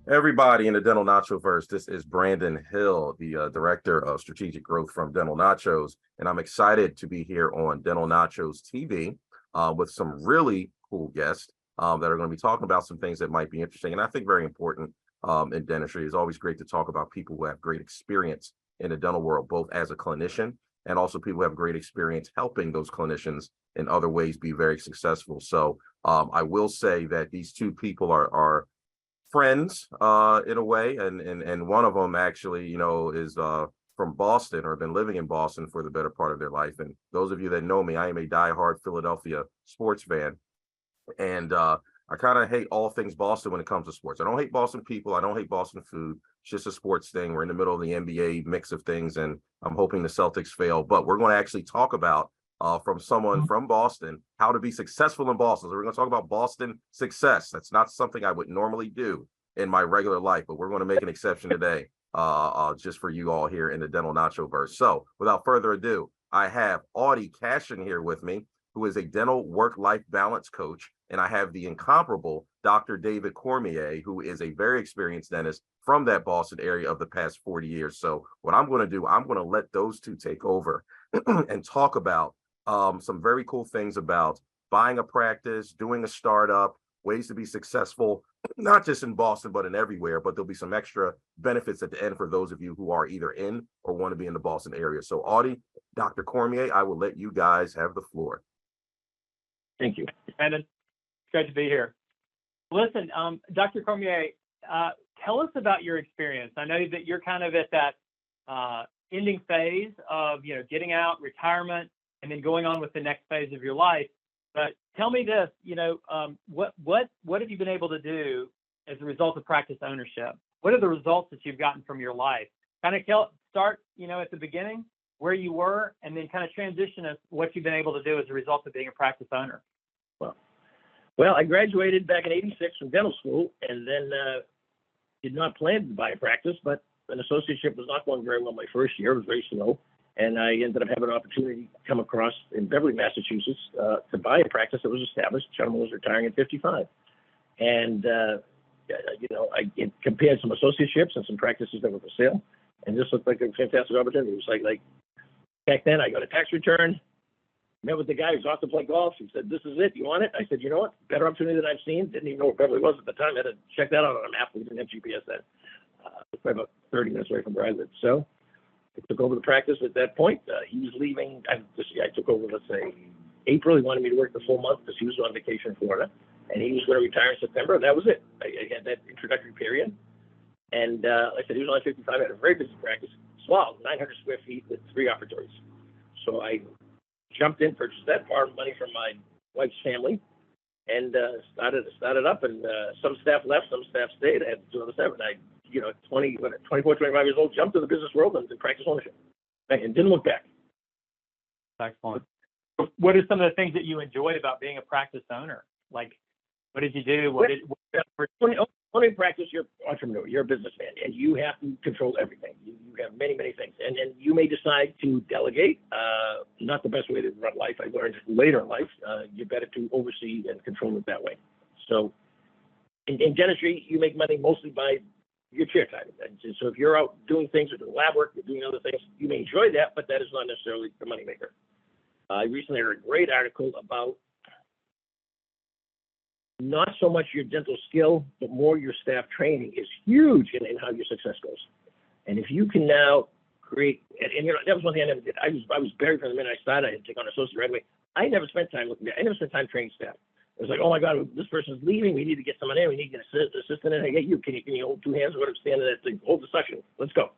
Everybody in the Dental Nacho verse, this is Brandon Hill, the director of strategic growth from Dental Nachos, and I'm excited to be here on Dental Nachos TV with some really cool guests that are going to be talking about some things that might be interesting and I think very important in dentistry. It's always great to talk about people who have great experience in the dental world, both as a clinician and also people who have great experience helping those clinicians in other ways be very successful. So I will say that these two people are friends in a way, and one of them actually, is from Boston or been living in Boston for the better part of their life. And those of you that know me, I am a diehard Philadelphia sports fan, and I kind of hate all things Boston when it comes to sports. I don't hate Boston people. I don't hate Boston food. It's just a sports thing. We're in the middle of the NBA mix of things, and I'm hoping the Celtics fail. But we're going to actually talk about from someone from Boston how to be successful in Boston. So we're going to talk about Boston success. That's not something I would normally do in my regular life, but we're going to make an exception today just for you all here in the Dental Nacho verse. So without further ado, I have Audie Cashion here with me, who is a dental work-life balance coach. And I have the incomparable Dr. David Cormier, who is a very experienced dentist from that Boston area of the past 40 years. So what I'm going to do, I'm going to let those two take over and talk about some very cool things about buying a practice, doing a startup, ways to be successful, not just in Boston, but in everywhere. But there'll be some extra benefits at the end for those of you who are either in or want to be in the Boston area. So Audie, Dr. Cormier, I will let you guys have the floor. Thank you. Brandon, great to be here. Listen, Dr. Cormier, tell us about your experience. I know that you're kind of at that ending phase of, getting out, retirement, and then going on with the next phase of your life. But tell me this, what have you been able to do as a result of practice ownership? What are the results that you've gotten from your life? Kind of start, at the beginning, where you were, and then kind of transition us what you've been able to do as a result of being a practice owner. Well, I graduated back in '86 from dental school, and then did not plan to buy a practice, but an associateship was not going very well my first year. It was very slow. And I ended up having an opportunity to come across in Beverly, Massachusetts, to buy a practice that was established. The gentleman was retiring at 55. And, I compared some associateships and some practices that were for sale. And this looked like a fantastic opportunity. It was like back then I got a tax return, met with the guy who's off to play golf. He said, "This is it. You want it?" I said, "You know what? Better opportunity than I've seen." Didn't even know where Beverly was at the time. I had to check that out on a map. We didn't have GPS then. It was probably about 30 minutes away from where I lived. So I took over the practice at that point. He was leaving. I took over, let's say, April. He wanted me to work the full month because he was on vacation in Florida, and he was going to retire in September. And that was it. I had that introductory period. And like I said, he was only 55. I had a very busy practice. Small, 900 square feet with 3 operatories. So I jumped in, purchased that, borrowed money from my wife's family, and started up. And some staff left, some staff stayed. I had to do another staff. And I 24, 25 years old, jumped to the business world and did practice ownership and didn't look back. Excellent. What are some of the things that you enjoyed about being a practice owner? Like, what did you do? Owning practice, you're an entrepreneur, you're a businessman, and you have to control everything. You have many, many things. And you may decide to delegate. Not the best way to run life. I learned later in life, you're better to oversee and control it that way. So in dentistry, you make money mostly by your chair time. And so if you're out doing things or doing lab work, you're doing other things, you may enjoy that, but that is not necessarily the moneymaker. I recently read a great article about not so much your dental skill, but more your staff training is huge in how your success goes. And if you can now create, and that was one thing I never did. I was buried from the minute I started. I had to take on associate right away. I never spent time training staff. It was like, oh my God, this person's leaving. We need to get someone in. We need to get an assistant in. Hey, you can you hold 2 hands or whatever, stand in that thing, hold the suction. Let's go.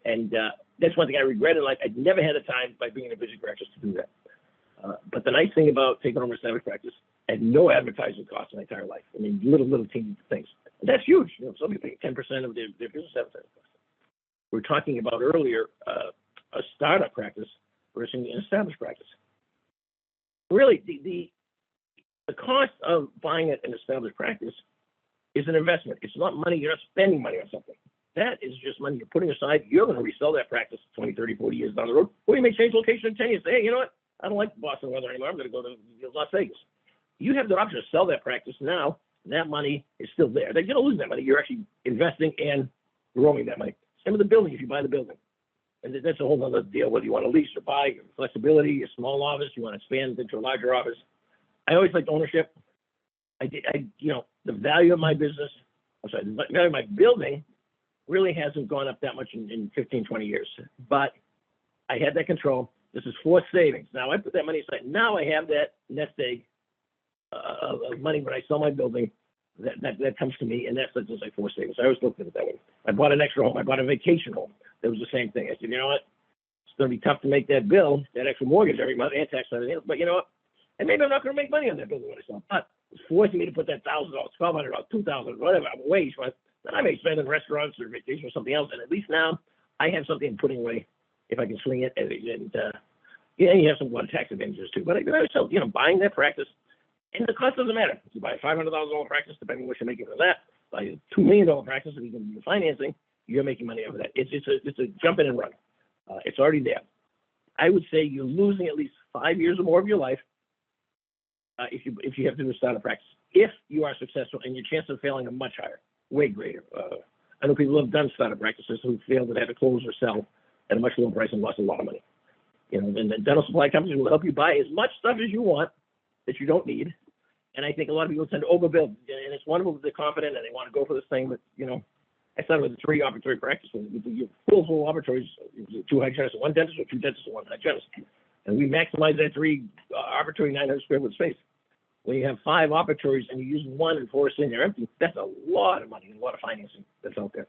And that's one thing I regret in life. I never had the time by being in a busy practice to do that. But the nice thing about taking over established practice, I had no advertising costs in my entire life. I mean, little teeny things. And that's huge. Somebody paying 10% of their business advertising costs. We were talking about earlier a startup practice versus an established practice. Really, the cost of buying an established practice is an investment. It's not money. You're not spending money on something. That is just money you're putting aside. You're going to resell that practice 20, 30, 40 years down the road. Or you may change location in 10 years. Say, hey, you know what? I don't like Boston weather anymore. I'm going to go to Las Vegas. You have the option to sell that practice now that money is still there. You're not losing that money. You're actually investing and growing that money. Same with the building if you buy the building. And that's a whole other deal, whether you want to lease or buy, flexibility, a small office, you want to expand into a larger office. I always liked ownership. The value of my business, the value of my building really hasn't gone up that much in 15, 20 years. But I had that control. This is forced savings. Now I put that money aside. Now I have that nest egg of money when I sell my building that comes to me, and that's just like forced savings. I always looked at it that way. I bought an extra home. I bought a vacation home. That was the same thing. I said, you know what? It's going to be tough to make that bill, that extra mortgage every month and tax and everything else. But you know what? And maybe I'm not going to make money on that building when I sell. But it's forcing me to put that $1,000, $1,200, $2,000, whatever wage. Then I may spend in restaurants or vacation or something else. And at least now I have something putting away if I can swing it. And you have some tax advantages too. But I myself, buying that practice, and the cost doesn't matter. If you buy a $500,000 practice, depending on what you're making for that, buy a $2 million practice, if you can do financing, you're making money over that. It's a jump in and run. It's already there. I would say you're losing at least 5 years or more of your life if you have to do a startup practice. If you are successful, and your chance of failing are much higher, way greater. I know people who have done startup practices who failed and had to close or sell at a much lower price and lost a lot of money. And the dental supply companies will help you buy as much stuff as you want that you don't need. And I think a lot of people tend to overbuild. And it's wonderful that they're confident and they want to go for this thing. But, I started with a 3 operatory practice with full operatories, 2 hygienists, 1 dentist, or 2 dentists, and 1 hygienist. And we maximize that 3 operatory 900 square foot space. When you have 5 operatories and you're using 1 and 4 sitting there empty, that's a lot of money and a lot of financing that's out there.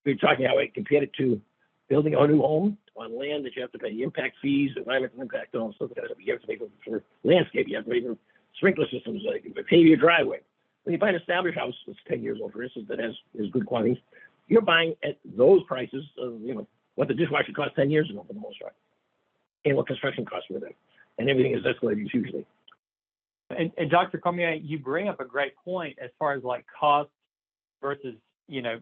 We're talking how I compared it to building a new home on land that you have to pay impact fees, environmental impact, all stuff. You have to pay for landscape. You have to pay for sprinkler systems, pay your driveway. When you buy an established house that's 10 years old, for instance, that has good quality, you're buying at those prices of, what the dishwasher cost 10 years ago for the most part, and what construction costs were then. And everything is escalating hugely. And Dr. Cormier, you bring up a great point as far as like cost versus,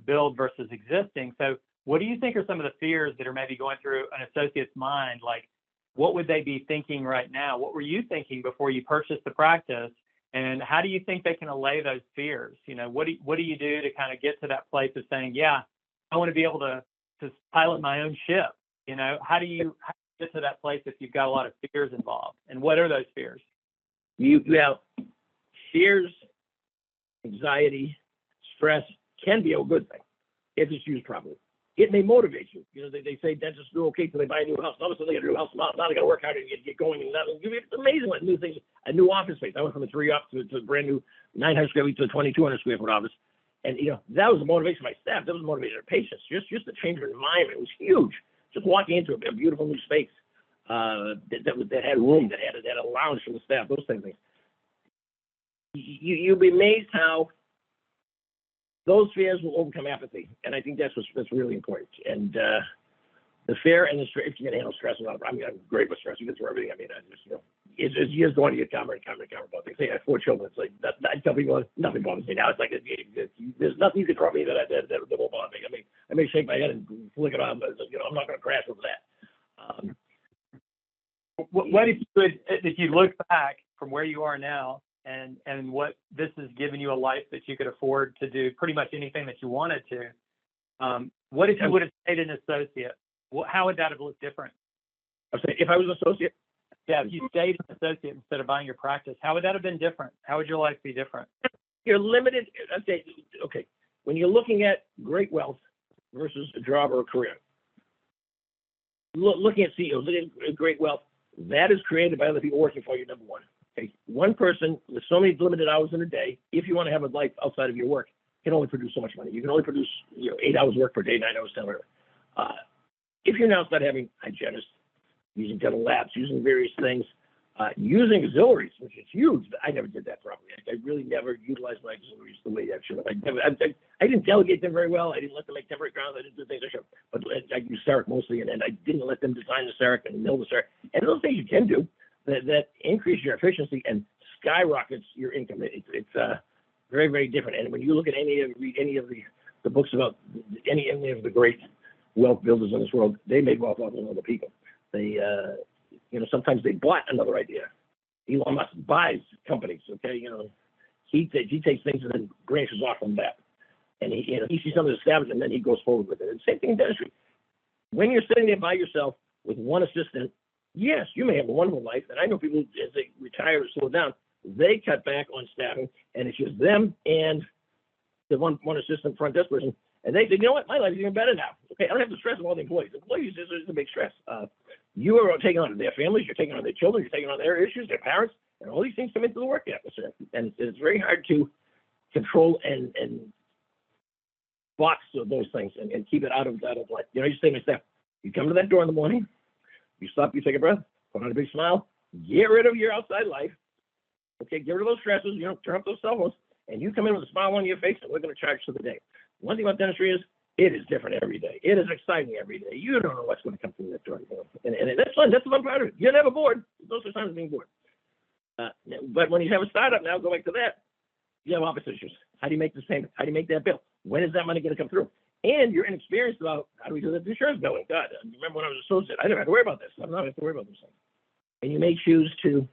build versus existing. So what do you think are some of the fears that are maybe going through an associate's mind? Like, what would they be thinking right now? What were you thinking before you purchased the practice? And how do you think they can allay those fears? What do you do to kind of get to that place of saying, yeah, I want to be able to pilot my own ship? How do you get to that place if you've got a lot of fears involved? And what are those fears? You have fears, anxiety, stress can be a good thing if it's used properly. It may motivate you. They say dentists do okay till they buy a new house. All of a sudden they get a new house. Now they got to work harder to get going. And it's amazing what new things. A new office space. I went from a 3 up to a brand new 900 square feet to a 2,200 square foot office. And that was the motivation of my staff. That was the motivation of patients. Just the change of environment was huge. Just walking into a beautiful new space that had room, that had a lounge for the staff. Those type of things. You'll be amazed how those fears will overcome apathy, and I think that's really important. And the fear and the stress, if you can handle stress, I'm great with stress. You get through everything. It's just going to get calmer and calmer and calmer about things. I have 4 children. It's like I tell people nothing bothers me now. It's like there's nothing you can throw me that won't bother me. I may shake my head and flick it off, but I'm not going to crash over that. What if you look back from where you are now? And what this has given you a life that you could afford to do pretty much anything that you wanted to. What if you would have stayed an associate? How would that have looked different? I'm saying if I was an associate? Yeah, if you stayed an associate instead of buying your practice, how would that have been different? How would your life be different? You're limited. Okay. When you're looking at great wealth versus a job or a career, looking at CEOs, looking at great wealth, that is created by other people working for you, number one. Okay, one person with so many limited hours in a day, if you want to have a life outside of your work, can only produce so much money. You can only produce 8 hours work per day, 9 hours, 10 hours. If you now start having hygienists, using dental labs, using various things, using auxiliaries, which is huge. I never did that properly. I really never utilized my auxiliaries the way I should have. I didn't delegate them very well. I didn't let them make temporary crowns. I didn't do things I should. But I used CEREC mostly, and I didn't let them design the CEREC and mill the CEREC. And those things you can do that increase your efficiency and skyrockets your income. It's very, very different. And when you look at read any of the books about any of the great wealth builders in this world, they made wealth off of other people. They, sometimes they bought another idea. Elon Musk buys companies, okay? he takes things and then branches off from that. And he sees something established and then he goes forward with it. And same thing in dentistry. When you're sitting there by yourself with one assistant, yes, you may have a wonderful life. And I know people, as they retire or slow down, they cut back on staffing, and it's just them and the one assistant front desk person. And they say, you know what, my life is even better now. Okay, I don't have to stress of all the employees. Employees is a big stress. You are taking on their families, you're taking on their children, you're taking on their issues, their parents, and all these things come into the work atmosphere. And it's very hard to control and box those things and keep it out of life. You know, you say to my staff, you come to that door in the morning, you stop, you take a breath, put on a big smile, get rid of your outside life. Okay, get rid of those stresses, you know, turn up those cell phones, and you come in with a smile on your face, and we're going to charge for the day. One thing about dentistry is it is different every day. It is exciting every day. You don't know what's going to come through that door. You know? And that's fun. That's the fun part of it. You're never bored. There's no such time as being bored. But when you have a startup now, go back to that, you have office issues. How do you make this payment? How do you make that bill? When is that money going to come through? And you're inexperienced about how do we do the insurance billing. God, I remember when I was an associate, I didn't have to worry about this. I'm not have to worry about those things. And you may choose to,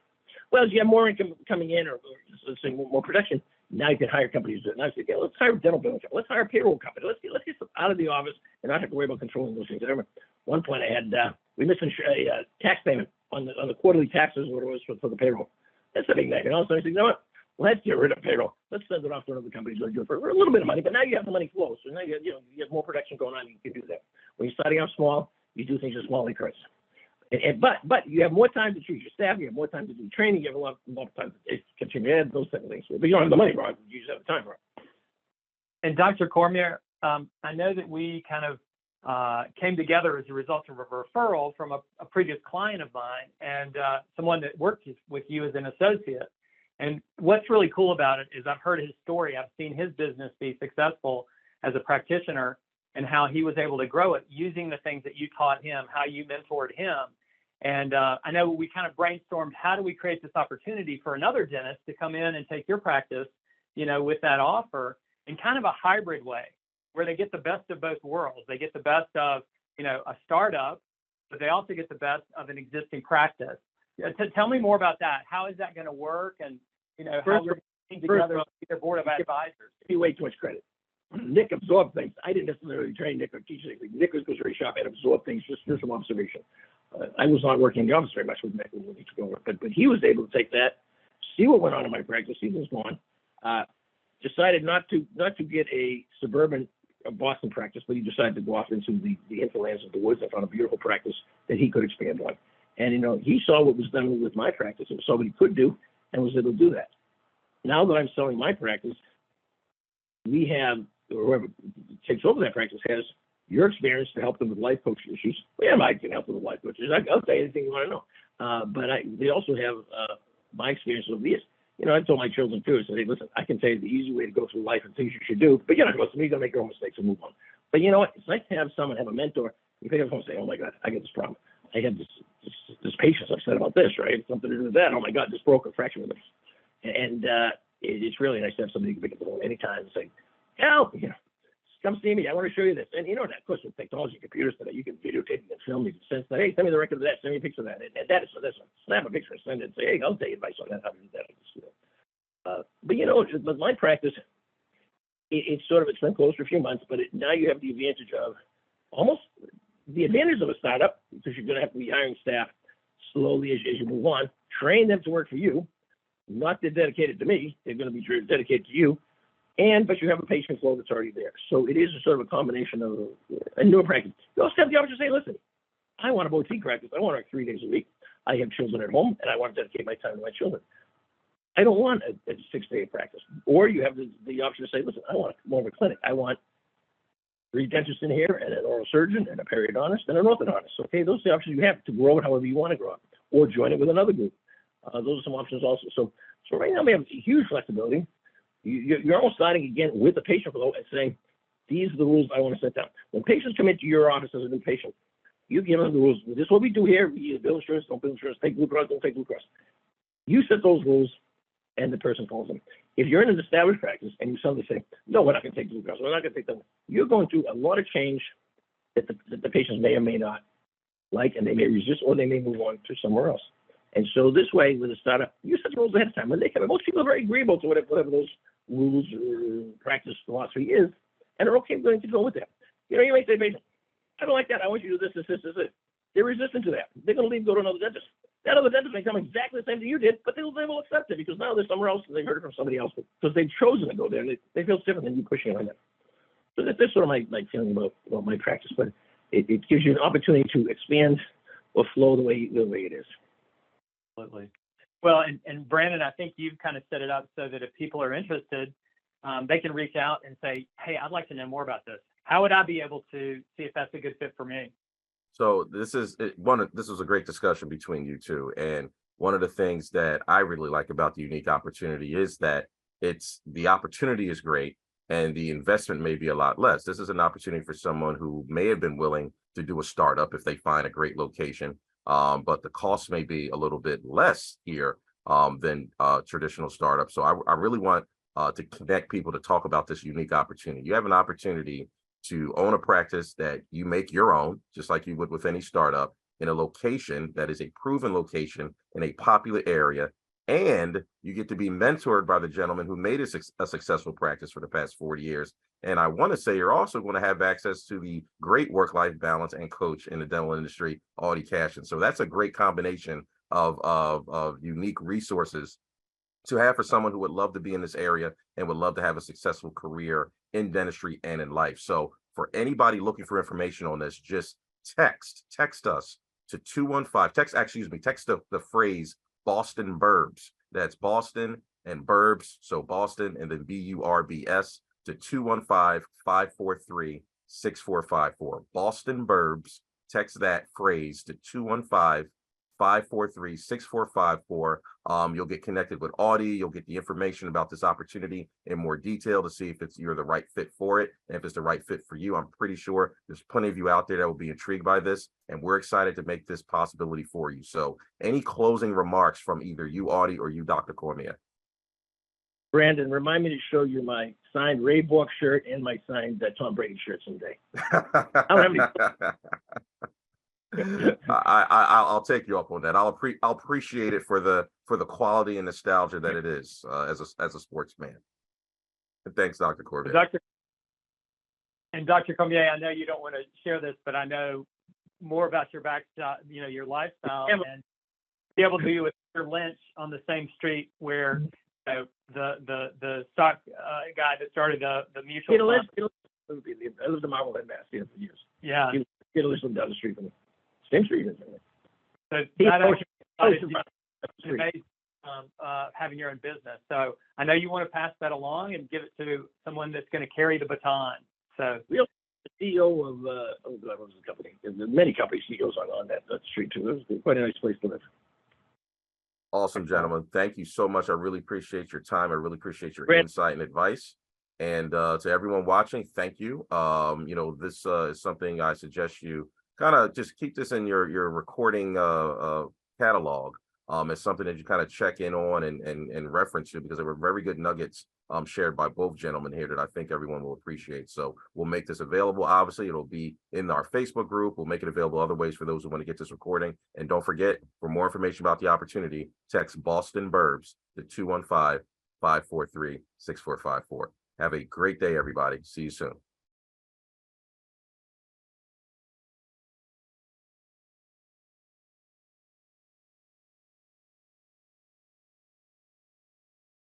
well, as you have more income coming in or let's say more production, now you can hire companies. Now you say, okay, let's hire a dental billing company. Let's hire a payroll company. Let's get them out of the office and not have to worry about controlling those things. I remember one point I had, we missed a tax payment on the quarterly taxes, what it was for the payroll. That's a big nightmare. So I said, you know what? Let's get rid of payroll. Let's send it off to another company to do it for a little bit of money. But now you have the money flow. So now you have more production going on. You can do that. When you're starting out small, you do things in small increments. But you have more time to choose your staff. You have more time to do training. You have a lot of time to continue to add those type of things. But you don't have the money, Ron. You just have the time, Ron. And Dr. Cormier, I know that we kind of came together as a result of a referral from a previous client of mine and someone that worked with you as an associate. And what's really cool about it is I've heard his story. I've seen his business be successful as a practitioner and how he was able to grow it using the things that you taught him, how you mentored him. And I know we kind of brainstormed, how do we create this opportunity for another dentist to come in and take your practice, you know, with that offer in kind of a hybrid way where they get the best of both worlds. They get the best of, you know, a startup, but they also get the best of an existing practice. Tell me more about that. How is that going to work? And, you know, how we're getting together their board of advisors. Give me way too much credit. Nick absorbed things. I didn't necessarily train Nick or teach anything. Nick was very sharp and absorbed things just from observation. I was not working in the office very much with Nick when he took over, but he was able to take that, see what went on in my practice, see what was going on. Decided not to get a suburban Boston practice, but he decided to go off into the hinterlands of the woods and found a beautiful practice that he could expand on. And, you know, he saw what was done with my practice and saw what he could do and was able to do that. Now that I'm selling my practice, we have, or whoever takes over that practice has your experience to help them with life coaching issues. Well, yeah, I can help them with life coaching. I'll say anything you want to know. But they also have my experience over the years. You know, I told my children too, I said, hey, listen, I can tell you the easy way to go through life and things you should do, but you're not going to listen to me, you're going to make your own mistakes and move on. But you know what? It's nice to have someone, have a mentor. You pick up the phone and say, oh my God, I got this problem. I have this patience I said about this, right? Something to do with that. Oh my God, this broke a fracture with this. And it's really nice to have somebody you can pick up the phone anytime and say, help, you know, come see me. I want to show you this. And you know, of course, with technology, computers today, you can videotape and film. You can send that. Hey, send me the record of that. Send me a picture of that. And that is for this one. Snap a picture and send it and say, hey, I'll take advice on that. How to do that. But you know, with my practice, it's been closed for a few months, but now you have the advantage of almost the advantage of a startup, because you're going to have to be hiring staff slowly as you move on, train them to work for you, not they're dedicated to me, they're going to be dedicated to you, but you have a patient flow that's already there. So it is a sort of a combination of a newer practice. You also have the option to say, listen, I want a boutique practice. I want to work 3 days a week. I have children at home, and I want to dedicate my time to my children. I don't want a 6-day practice. Or you have the option to say, listen, I want more of a clinic. I want 3 dentists in here and an oral surgeon and a periodontist and an orthodontist. Okay, those are the options you have to grow it however you want to grow it, or join it with another group. Those are some options also. So right now we have huge flexibility. You're almost starting again with the patient flow and saying, these are the rules I want to set down. When patients come into your office as a new patient, you give them the rules. This is what we do here. We either bill insurance, don't bill insurance, take Blue Cross, don't take Blue Cross. You set those rules, and the person follows them. If you're in an established practice and you suddenly say, no, we're not going to take Blue Cross, we're not going to take them, you're going through a lot of change that the patients may or may not like, and they may resist, or they may move on to somewhere else. And so this way, with a startup, you set the rules ahead of time. When they come in, most people are very agreeable to whatever those rules or practice philosophy is, and are okay going to go with that. You know, you may say, I don't like that. I want you to do this. They're resistant to that. They're going to leave, go to another dentist. That other dentist may come exactly the same thing you did, but they will accept it because now they're somewhere else and they've heard it from somebody else because they've chosen to go there. And they feel different than you pushing it on them. So that's sort of my feeling about my practice, but it gives you an opportunity to expand or flow the way it is. Absolutely. Well, and Brandon, I think you've kind of set it up so that if people are interested, they can reach out and say, hey, I'd like to know more about this. How would I be able to see if that's a good fit for me? So this was a great discussion between you two. And one of the things that I really like about the unique opportunity is that the opportunity is great and the investment may be a lot less. This is an opportunity for someone who may have been willing to do a startup if they find a great location. But the cost may be a little bit less here than traditional startups. So I really want to connect people to talk about this unique opportunity. You have an opportunity to own a practice that you make your own, just like you would with any startup, in a location that is a proven location in a popular area. And you get to be mentored by the gentleman who made a successful practice for the past 40 years. And I want to say you're also going to have access to the great work-life balance and coach in the dental industry, Audie Cashion. So that's a great combination of unique resources to have for someone who would love to be in this area and would love to have a successful career in dentistry and in life. So for anybody looking for information on this, just text us to 215, text the phrase Boston Burbs. That's Boston and Burbs. So Boston and then BURBS to 215-543-6454. Boston Burbs. Text that phrase to 215-543-6454. You'll get connected with Audie. You'll get the information about this opportunity in more detail to see if you're the right fit for it. And if it's the right fit for you, I'm pretty sure there's plenty of you out there that will be intrigued by this. And we're excited to make this possibility for you. So any closing remarks from either you, Audie, or you, Dr. Cormier? Brandon, remind me to show you my signed Ray Bork shirt and my signed Tom Brady shirt someday. I don't have any. I'll take you up on that. I'll appreciate it for the quality and nostalgia that it is as a sportsman. And thanks, Dr. Cormier. Dr. Cormier, I know you don't want to share this, but I know more about your your lifestyle and be able to be with Mr. Lynch on the same street where the stock guy that started the mutual fund. I lived in Marblehead, Mass. For years. Yeah. He lived down the street from me. Same street. So having your own business. So I know you want to pass that along and give it to someone that's going to carry the baton. So we also the CEO of what was the company? There's many company CEOs on that street too. It was quite a nice place to live. Awesome, gentlemen. Thank you so much. I really appreciate your time. I really appreciate your insight and advice. And to everyone watching, thank you. This is something I suggest you kind of just keep this in your recording catalog as something that you kind of check in on and reference to, because there were very good nuggets shared by both gentlemen here that I think everyone will appreciate. So we'll make this available. Obviously, it'll be in our Facebook group. We'll make it available other ways for those who want to get this recording. And don't forget, for more information about the opportunity, text Boston Burbs to 215-543-6454. Have a great day, everybody. See you soon.